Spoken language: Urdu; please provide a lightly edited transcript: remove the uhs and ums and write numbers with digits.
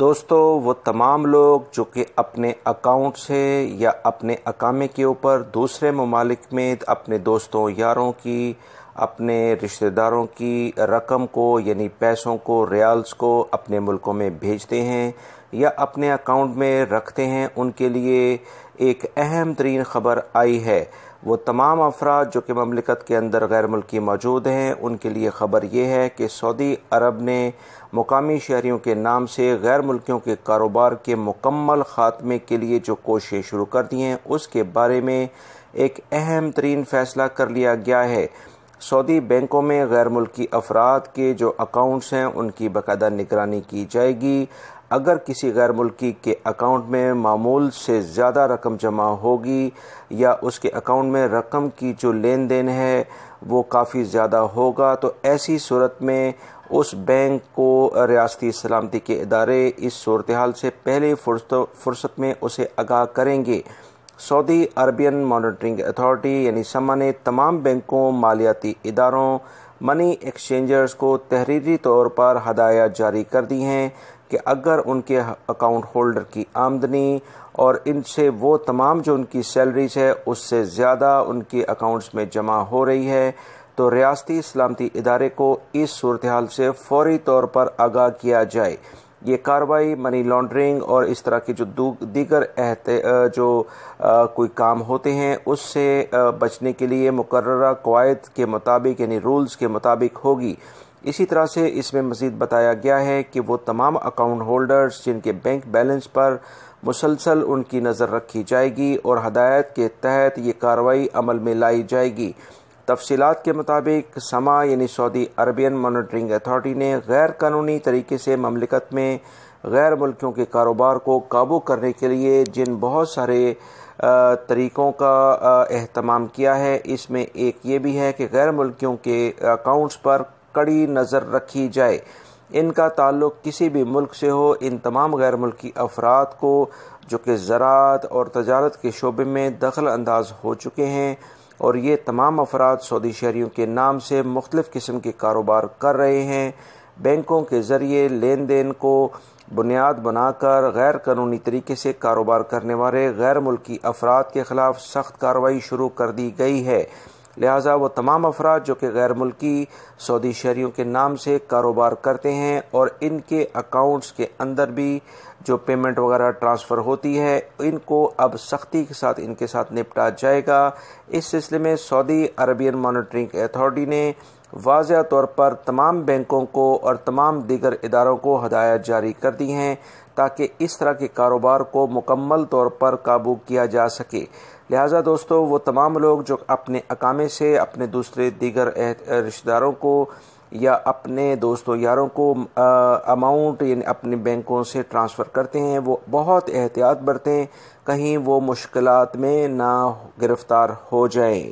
دوستو، وہ تمام لوگ جو کہ اپنے اکاؤنٹ سے یا اپنے اقامے کے اوپر دوسرے ممالک میں اپنے دوستوں یاروں کی، اپنے رشتہ داروں کی رقم کو یعنی پیسوں کو، ریالز کو اپنے ملکوں میں بھیجتے ہیں یا اپنے اکاؤنٹ میں رکھتے ہیں، ان کے لیے ایک اہم ترین خبر آئی ہے۔ وہ تمام افراد جو کہ مملکت کے اندر غیر ملکی موجود ہیں، ان کے لیے خبر یہ ہے کہ سعودی عرب نے مقامی شہریوں کے نام سے غیر ملکیوں کے کاروبار کے مکمل خاتمے کے لیے جو کوششیں شروع کر دی ہیں، اس کے بارے میں ایک اہم ترین فیصلہ کر لیا گیا ہے۔ سعودی بینکوں میں غیر ملکی افراد کے جو اکاؤنٹس ہیں، ان کی باقاعدہ نگرانی کی جائے گی۔ اگر کسی غیر ملکی کے اکاؤنٹ میں معمول سے زیادہ رقم جمع ہوگی یا اس کے اکاؤنٹ میں رقم کی جو لین دین ہے وہ کافی زیادہ ہوگا، تو ایسی صورت میں اس بینک کو ریاستی سلامتی کے ادارے اس صورتحال سے پہلے فرصت میں اسے آگاہ کریں گے۔ سعودی عربین مانیٹرنگ اتھارٹی یعنی سما نے تمام بینکوں، مالیاتی اداروں، منی ایکسچینجرز کو تحریری طور پر ہدایات جاری کر دی ہیں کہ اگر ان کے اکاؤنٹ ہولڈر کی آمدنی اور ان سے وہ تمام جو ان کی سیلریز ہے اس سے زیادہ ان کے اکاؤنٹس میں جمع ہو رہی ہے، تو ریاستی سلامتی ادارے کو اس صورتحال سے فوری طور پر آگاہ کیا جائے۔ یہ کارروائی منی لانڈرنگ اور اس طرح کے جو دیگر کوئی کام ہوتے ہیں اس سے بچنے کے لیے مقررہ قواعد کے مطابق یعنی رولز کے مطابق ہوگی۔ اسی طرح سے اس میں مزید بتایا گیا ہے کہ وہ تمام اکاؤنٹ ہولڈرز جن کے بینک بیلنس پر مسلسل ان کی نظر رکھی جائے گی اور ہدایت کے تحت یہ کارروائی عمل میں لائی جائے گی۔ تفصیلات کے مطابق سما یعنی سعودی عربین مانیٹرنگ اتھارٹی نے غیر قانونی طریقے سے مملکت میں غیر ملکیوں کے کاروبار کو قابو کرنے کے لیے جن بہت سارے طریقوں کا اہتمام کیا ہے، اس میں ایک یہ بھی ہے کہ غیر ملکیوں کے اکاؤنٹس پر کڑی نظر رکھی جائے۔ ان کا تعلق کسی بھی ملک سے ہو، ان تمام غیر ملکی افراد کو جو کہ زراعت اور تجارت کے شعبے میں دخل انداز ہو چکے ہیں اور یہ تمام افراد سعودی شہریوں کے نام سے مختلف قسم کے کاروبار کر رہے ہیں، بینکوں کے ذریعے لین دین کو بنیاد بنا کر غیر قانونی طریقے سے کاروبار کرنے والے غیر ملکی افراد کے خلاف سخت کارروائی شروع کر دی گئی ہے۔ لہٰذا وہ تمام افراد جو کہ غیر ملکی سعودی شہریوں کے نام سے کاروبار کرتے ہیں اور ان کے اکاؤنٹس کے اندر بھی جو پیمنٹ وغیرہ ٹرانسفر ہوتی ہے، ان کو اب سختی کے ساتھ ان کے ساتھ نپٹا جائے گا۔ اس سلسلے میں سعودی عربین مانیٹرنگ اتھارٹی نے واضح طور پر تمام بینکوں کو اور تمام دیگر اداروں کو ہدایات جاری کر دی ہیں تاکہ اس طرح کے کاروبار کو مکمل طور پر قابو کیا جا سکے۔ لہٰذا دوستو، وہ تمام لوگ جو اپنے اقامے سے اپنے دوسرے دیگر رشتہ داروں کو یا اپنے دوستوں یاروں کو اماؤنٹ یعنی اپنے بینکوں سے ٹرانسفر کرتے ہیں، وہ بہت احتیاط برتیں، کہیں وہ مشکلات میں نہ گرفتار ہو جائیں۔